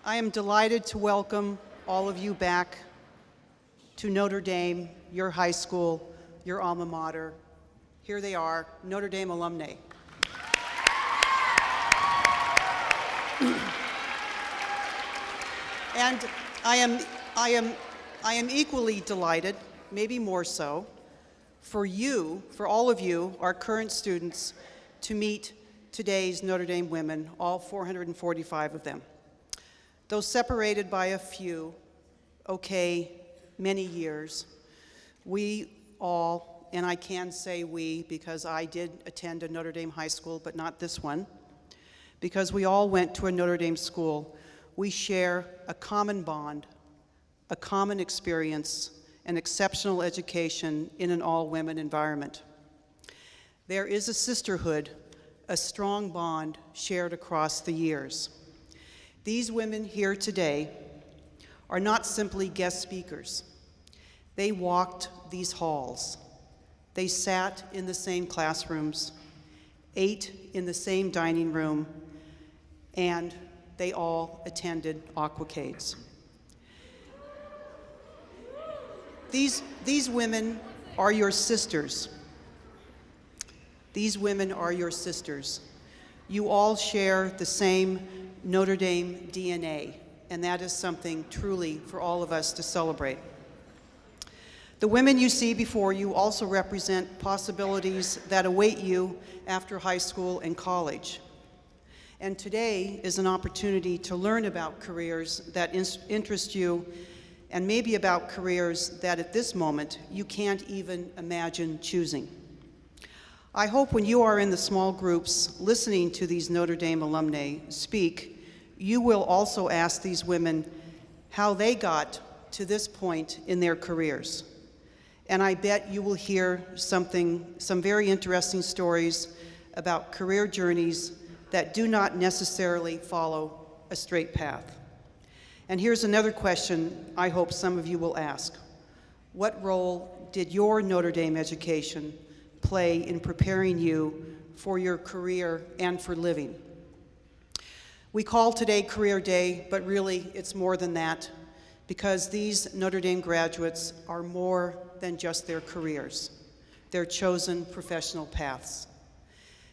I am delighted to welcome all of you back to Notre Dame, your high school, your alma mater. Here they are, Notre Dame alumni. And I am equally delighted, maybe more so, for all of you, our current students, to meet today's Notre Dame women, all 445 of them. Though separated by a few, many years, we all, and I can say we because I did attend a Notre Dame high school, but not this one, because we all went to a Notre Dame school, we share a common bond, a common experience, an exceptional education in an all-women environment. There is a sisterhood, a strong bond shared across the years. These women here today are not simply guest speakers. They walked these halls. They sat in the same classrooms, ate in the same dining room, and they all attended aquacades. These women are your sisters. These women are your sisters. You all share the same Notre Dame DNA, and that is something truly for all of us to celebrate. The women you see before you also represent possibilities that await you after high school and college. And today is an opportunity to learn about careers that interest you, and maybe about careers that at this moment you can't even imagine choosing. I hope when you are in the small groups listening to these Notre Dame alumni speak, you will also ask these women how they got to this point in their careers. And I bet you will hear some very interesting stories about career journeys that do not necessarily follow a straight path. And here's another question I hope some of you will ask. What role did your Notre Dame education play in preparing you for your career and for living? We call today Career Day, but really it's more than that, because these Notre Dame graduates are more than just their careers, their chosen professional paths.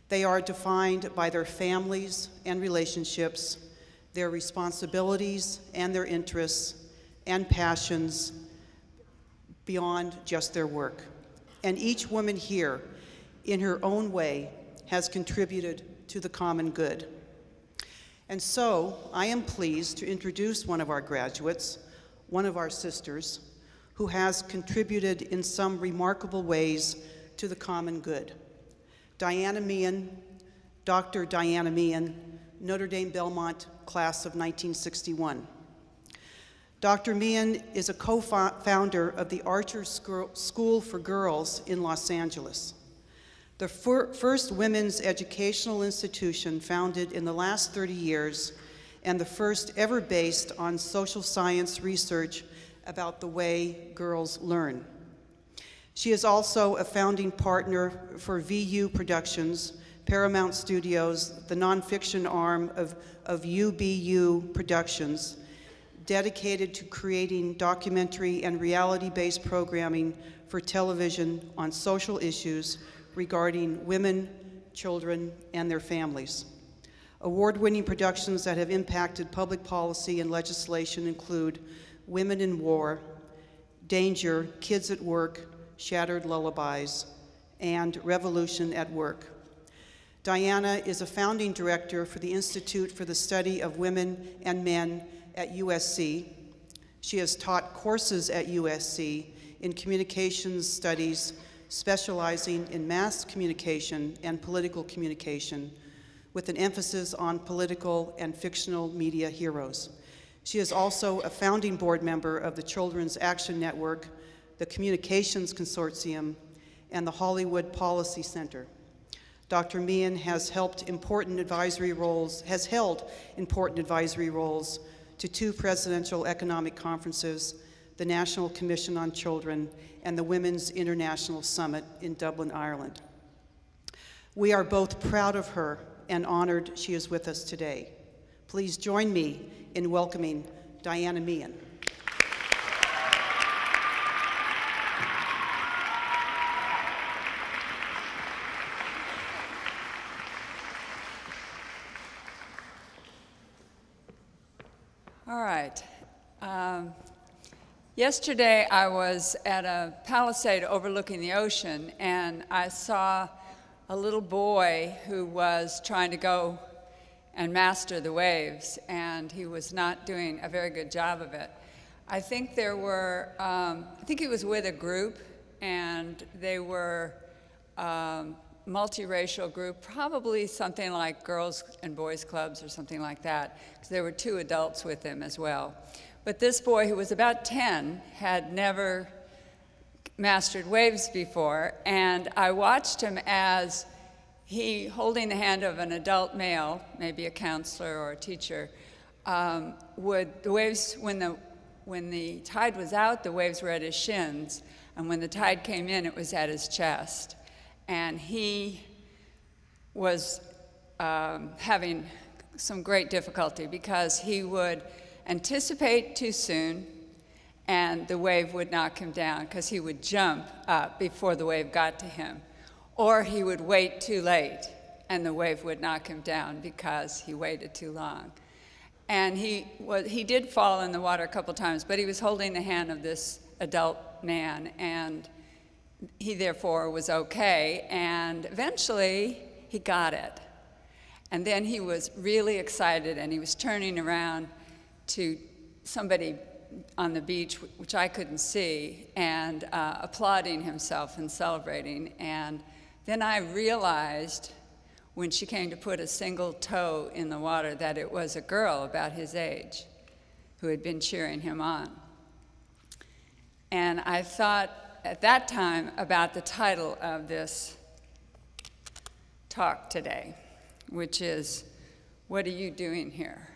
They are defined by their families and relationships, their responsibilities and their interests and passions beyond just their work. And each woman here, in her own way, has contributed to the common good. And so, I am pleased to introduce one of our graduates, one of our sisters, who has contributed in some remarkable ways to the common good. Diana Meehan, Dr. Diana Meehan, Notre Dame Belmont, class of 1961. Dr. Meehan is a co-founder of the Archer School for Girls in Los Angeles, the first women's educational institution founded in the last 30 years and the first ever based on social science research about the way girls learn. She is also a founding partner for VU Productions, Paramount Studios, the nonfiction arm of UBU Productions, dedicated to creating documentary and reality-based programming for television on social issues regarding women, children, and their families. Award-winning productions that have impacted public policy and legislation include Women in War, Danger, Kids at Work, Shattered Lullabies, and Revolution at Work. Diana is a founding director for the Institute for the Study of Women and Men at USC. She has taught courses at USC in communications studies, specializing in mass communication and political communication, with an emphasis on political and fictional media heroes. She is also a founding board member of the Children's Action Network, the Communications Consortium, and the Hollywood Policy Center. Dr. Meehan has held important advisory roles to 2 presidential economic conferences, the National Commission on Children, and the Women's International Summit in Dublin, Ireland. We are both proud of her and honored she is with us today. Please join me in welcoming Diana Meehan. All right. Yesterday I was at a palisade overlooking the ocean, and I saw a little boy who was trying to go and master the waves, and he was not doing a very good job of it. I think I think he was with a group, and they were multiracial group, probably something like girls and boys clubs or something like that, because there were 2 adults with him as well. But this boy, who was about 10, had never mastered waves before, and I watched him as he, holding the hand of an adult male, maybe a counselor or a teacher, the waves, when the tide was out, the waves were at his shins, and when the tide came in, it was at his chest. And he was having some great difficulty because he would anticipate too soon, and the wave would knock him down because he would jump up before the wave got to him. Or he would wait too late, and the wave would knock him down because he waited too long. And he did fall in the water a couple times, but he was holding the hand of this adult man, and he therefore was okay, and eventually he got it. And then he was really excited, and he was turning around to somebody on the beach, which I couldn't see, and applauding himself and celebrating. And then I realized, when she came to put a single toe in the water, that it was a girl about his age who had been cheering him on. And I thought at that time about the title of this talk today, which is, "What are you doing here?"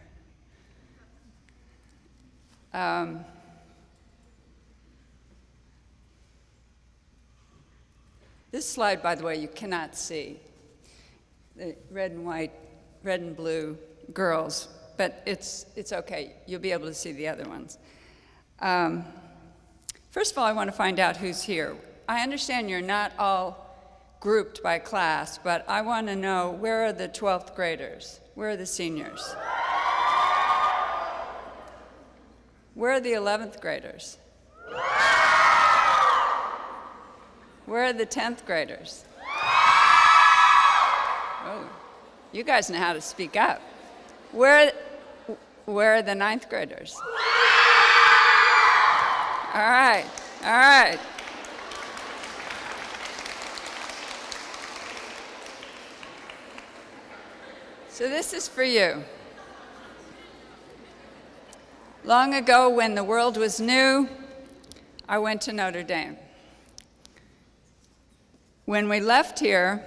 This slide, by the way, you cannot see. The red and white, red and blue girls, but it's okay. You'll be able to see the other ones. First of all, I want to find out who's here. I understand you're not all grouped by class, but I want to know, where are the 12th graders? Where are the seniors? Where are the 11th graders? Where are the 10th graders? Oh, you guys know how to speak up. Where are the 9th graders? All right, all right. So this is for you. Long ago, when the world was new, I went to Notre Dame. When we left here,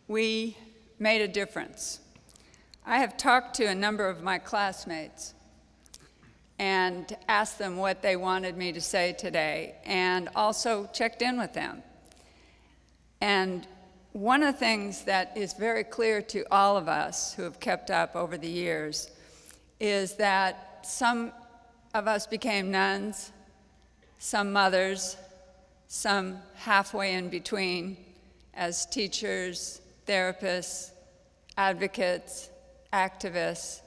we made a difference. I have talked to a number of my classmates and asked them what they wanted me to say today, and also checked in with them. And one of the things that is very clear to all of us who have kept up over the years is that some of us became nuns, some mothers, some halfway in between as teachers, therapists, advocates, activists.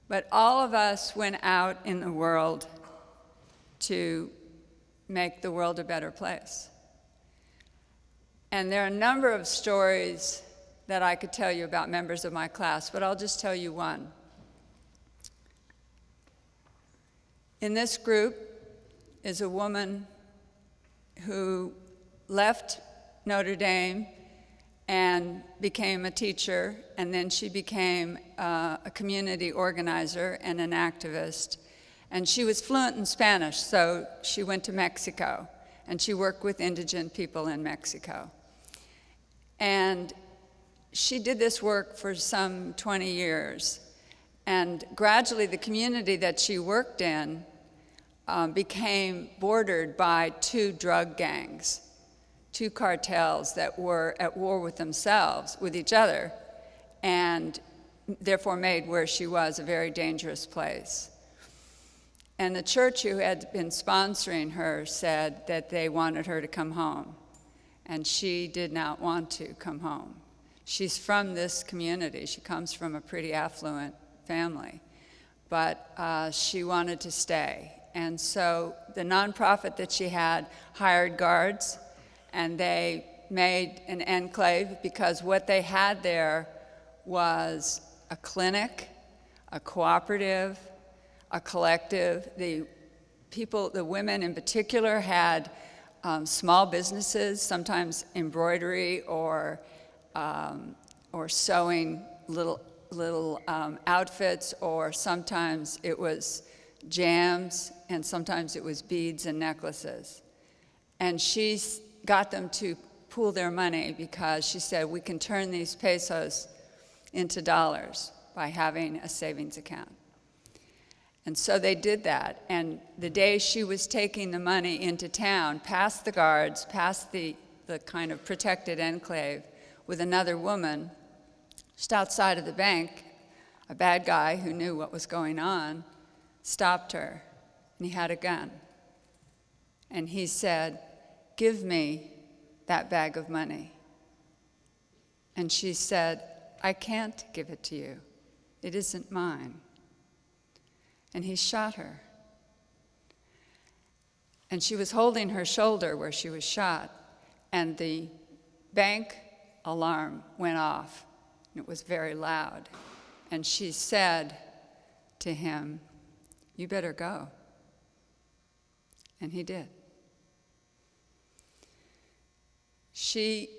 But all of us went out in the world to make the world a better place. And there are a number of stories that I could tell you about members of my class, but I'll just tell you one. In this group is a woman who left Notre Dame and became a teacher, and then she became a community organizer and an activist. And she was fluent in Spanish, so she went to Mexico, and she worked with indigent people in Mexico. And she did this work for some 20 years. And gradually, the community that she worked in became bordered by 2 drug gangs, 2 cartels that were at war with themselves, with each other. And therefore made where she was a very dangerous place. And the church who had been sponsoring her said that they wanted her to come home, and she did not want to come home. She's from this community. She comes from a pretty affluent family, but she wanted to stay. And so the nonprofit that she had hired guards, and they made an enclave, because what they had there was a clinic, a cooperative, a collective. The women in particular had small businesses, sometimes embroidery or sewing little outfits, or sometimes it was jams, and sometimes it was beads and necklaces. And she got them to pool their money because she said, we can turn these pesos into dollars by having a savings account. And so they did that. And the day she was taking the money into town, past the guards, past the kind of protected enclave, with another woman, just outside of the bank, a bad guy who knew what was going on stopped her, and he had a gun. And he said, give me that bag of money. And she said, I can't give it to you. It isn't mine. And he shot her. And she was holding her shoulder where she was shot, and the bank alarm went off, and it was very loud. And she said to him, you better go. And he did. She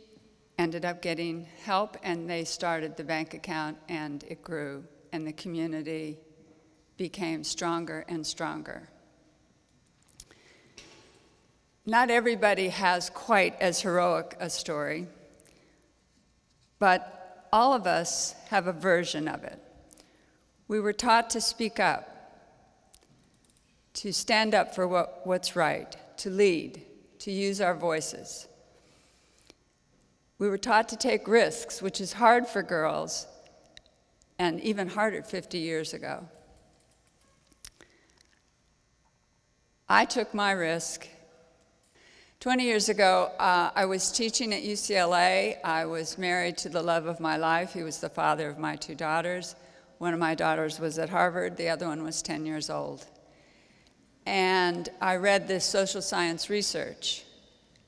ended up getting help, and they started the bank account, and it grew, and the community became stronger and stronger. Not everybody has quite as heroic a story, but all of us have a version of it. We were taught to speak up, to stand up for what's right, to lead, to use our voices. We were taught to take risks, which is hard for girls, and even harder 50 years ago. I took my risk. 20 years ago, I was teaching at UCLA. I was married to the love of my life. He was the father of my two daughters. One of my daughters was at Harvard. The other one was 10 years old. And I read this social science research,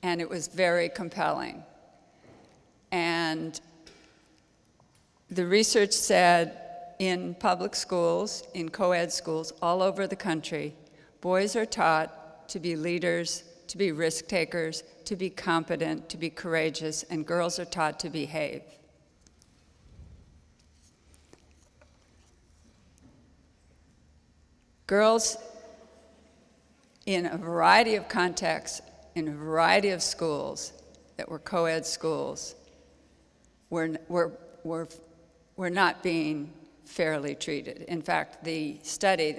and it was very compelling. And the research said in public schools, in co-ed schools all over the country, boys are taught to be leaders, to be risk takers, to be competent, to be courageous, and girls are taught to behave. Girls, in a variety of contexts, in a variety of schools that were co-ed schools, were not being fairly treated. In fact, the study,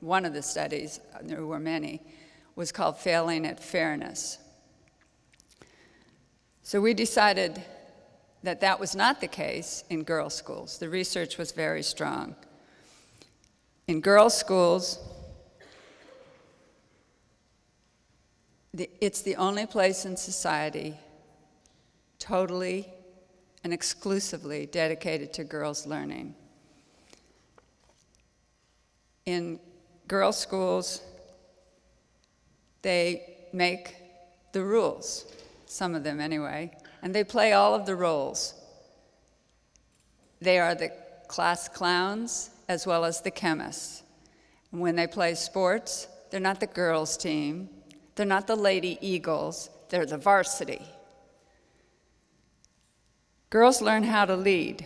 one of the studies, there were many, was called Failing at Fairness. So we decided that that was not the case in girls' schools. The research was very strong. In girls' schools, it's the only place in society totally and exclusively dedicated to girls' learning. In girls' schools, they make the rules, some of them anyway, and they play all of the roles. They are the class clowns as well as the chemists. And when they play sports, they're not the girls' team, they're not the Lady Eagles, they're the varsity. Girls learn how to lead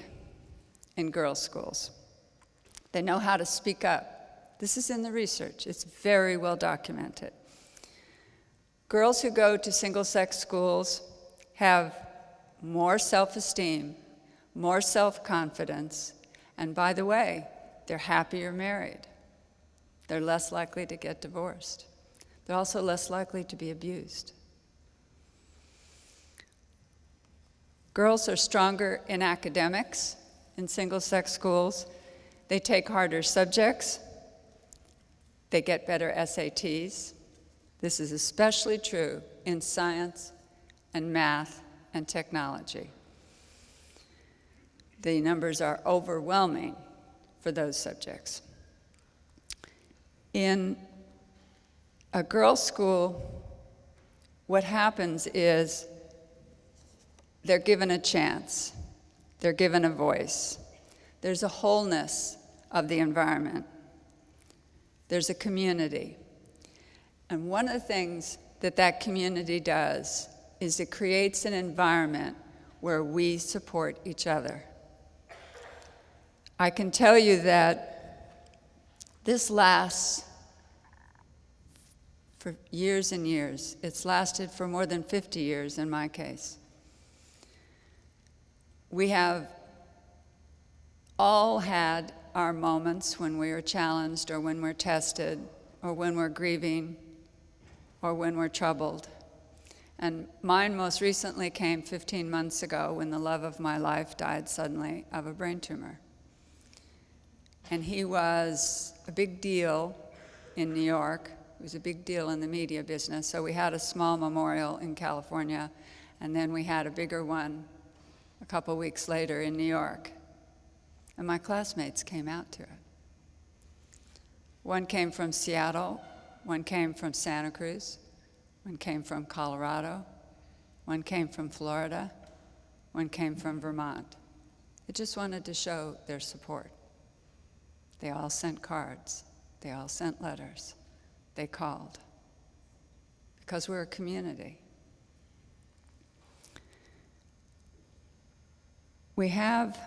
in girls' schools. They know how to speak up. This is in the research. It's very well documented. Girls who go to single-sex schools have more self-esteem, more self-confidence, and by the way, they're happier married. They're less likely to get divorced. They're also less likely to be abused. Girls are stronger in academics, in single-sex schools. They take harder subjects. They get better SATs. This is especially true in science and math and technology. The numbers are overwhelming for those subjects. In a girls' school, what happens is they're given a chance. They're given a voice. There's a wholeness of the environment. There's a community. And one of the things that that community does is it creates an environment where we support each other. I can tell you that this lasts for years and years. It's lasted for more than 50 years in my case. We have all had our moments when we are challenged or when we're tested or when we're grieving or when we're troubled. And mine most recently came 15 months ago when the love of my life died suddenly of a brain tumor. And he was a big deal in New York. He was a big deal in the media business. So we had a small memorial in California, and then we had a bigger one a couple weeks later in New York. And my classmates came out to it. One came from Seattle, one came from Santa Cruz, one came from Colorado, one came from Florida, one came from Vermont. They just wanted to show their support. They all sent cards. They all sent letters. They called. Because we're a community. We have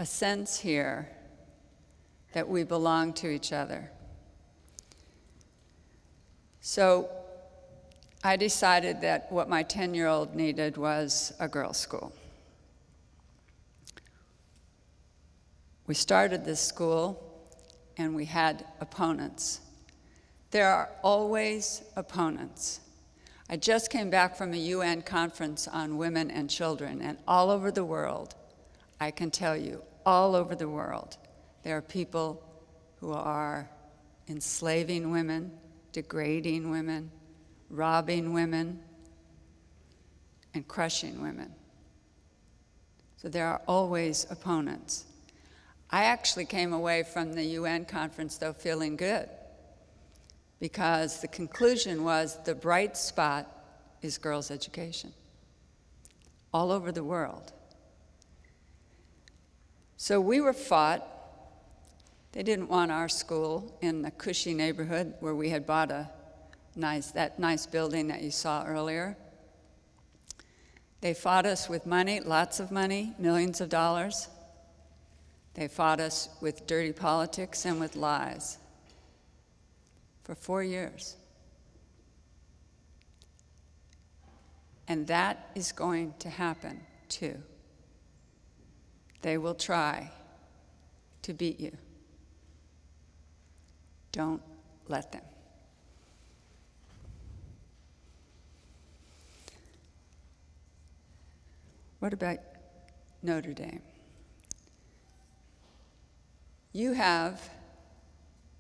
a sense here that we belong to each other. So I decided that what my 10-year-old needed was a girls' school. We started this school, and we had opponents. There are always opponents. I just came back from a UN conference on women and children, and all over the world, I can tell you, all over the world, there are people who are enslaving women, degrading women, robbing women, and crushing women. So there are always opponents. I actually came away from the UN conference, though, feeling good, because the conclusion was the bright spot is girls' education all over the world. So we were fought. They didn't want our school in the cushy neighborhood where we had bought that nice building that you saw earlier. They fought us with money, lots of money, millions of dollars. They fought us with dirty politics and with lies for 4 years. And that is going to happen too. They will try to beat you. Don't let them. What about Notre Dame? You have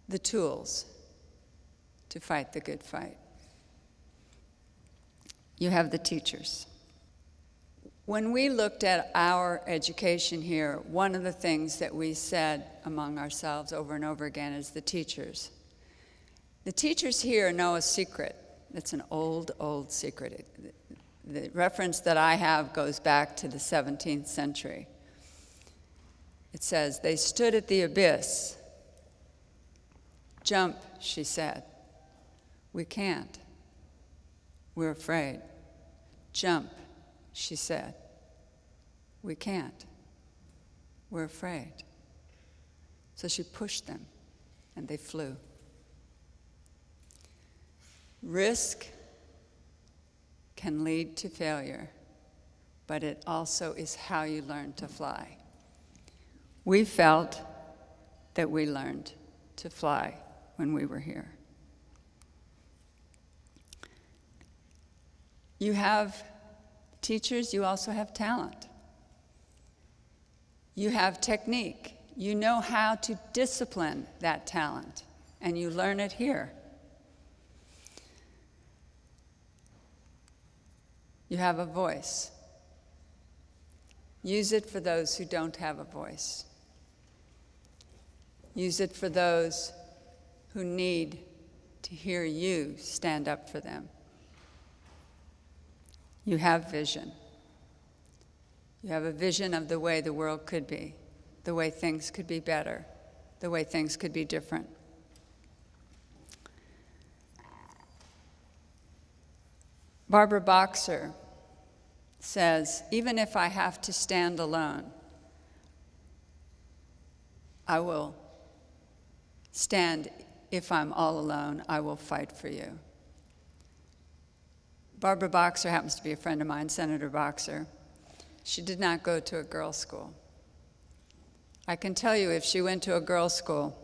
the tools to fight the good fight. You have the teachers. When we looked at our education here, one of the things that we said among ourselves over and over again is the teachers. The teachers here know a secret. It's an old, old secret. The reference that I have goes back to the 17th century. It says, "They stood at the abyss. Jump," she said. "We can't. We're afraid." "Jump," she said. "We can't. We're afraid." So she pushed them, and they flew. Risk can lead to failure, but it also is how you learn to fly. We felt that we learned to fly when we were here. You have teachers, you also have talent. You have technique. You know how to discipline that talent, and you learn it here. You have a voice. Use it for those who don't have a voice. Use it for those who need to hear you stand up for them. You have vision. You have a vision of the way the world could be, the way things could be better, the way things could be different. Barbara Boxer says, even if I have to stand alone, I will stand. If I'm all alone, I will fight for you. Barbara Boxer happens to be a friend of mine, Senator Boxer. She did not go to a girls' school. I can tell you, if she went to a girls' school,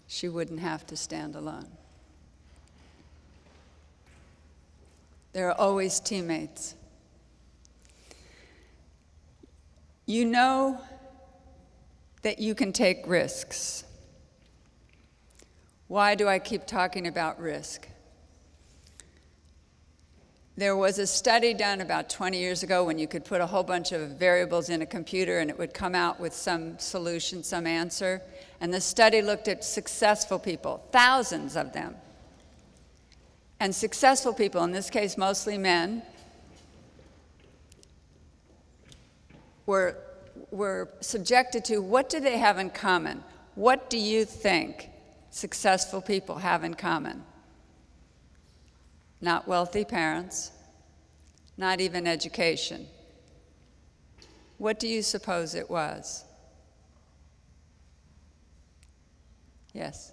she wouldn't have to stand alone. There are always teammates. You know that you can take risks. Why do I keep talking about risk? There was a study done about 20 years ago when you could put a whole bunch of variables in a computer and it would come out with some solution, some answer. And the study looked at successful people, thousands of them. And successful people, in this case mostly men, were subjected to, what do they have in common? What do you think successful people have in common? Not wealthy parents, not even education. What do you suppose it was? Yes?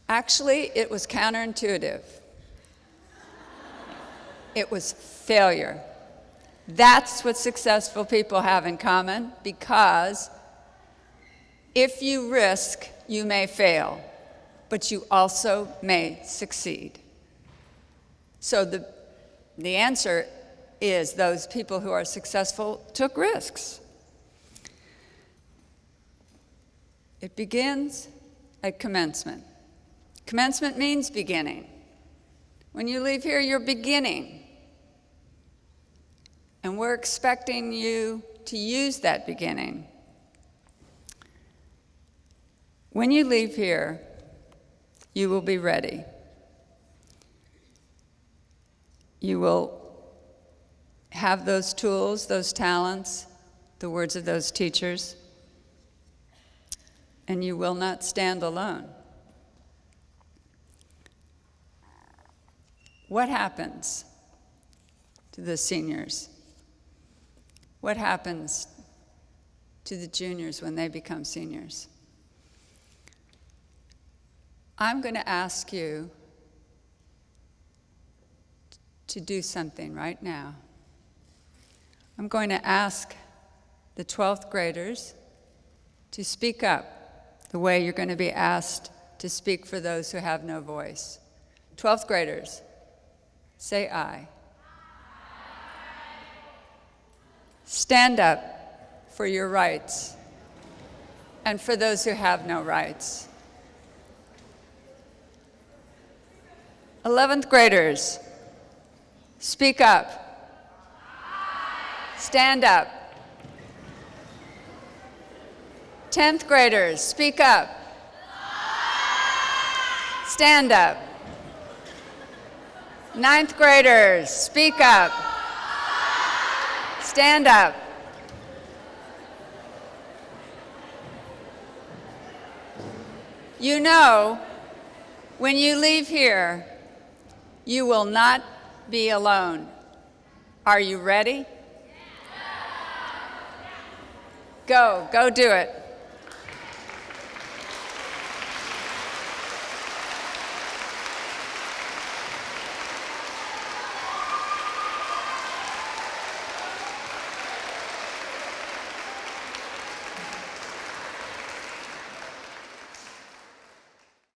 Actually, it was counterintuitive. It was failure. That's what successful people have in common, because if you risk, you may fail, but you also may succeed. So the answer is those people who are successful took risks. It begins at commencement. Commencement means beginning. When you leave here, you're beginning. And we're expecting you to use that beginning. When you leave here, you will be ready. You will have those tools, those talents, the words of those teachers, and you will not stand alone. What happens to the seniors? What happens to the juniors when they become seniors? I'm going to ask you to do something right now. I'm going to ask the 12th graders to speak up the way you're going to be asked to speak for those who have no voice. 12th graders, say aye. Stand up for your rights and for those who have no rights. 11th graders, speak up. Stand up. 10th graders, speak up. Stand up. 9th graders, speak up. Stand up. You know, when you leave here, you will not be alone. Are you ready? Go do it.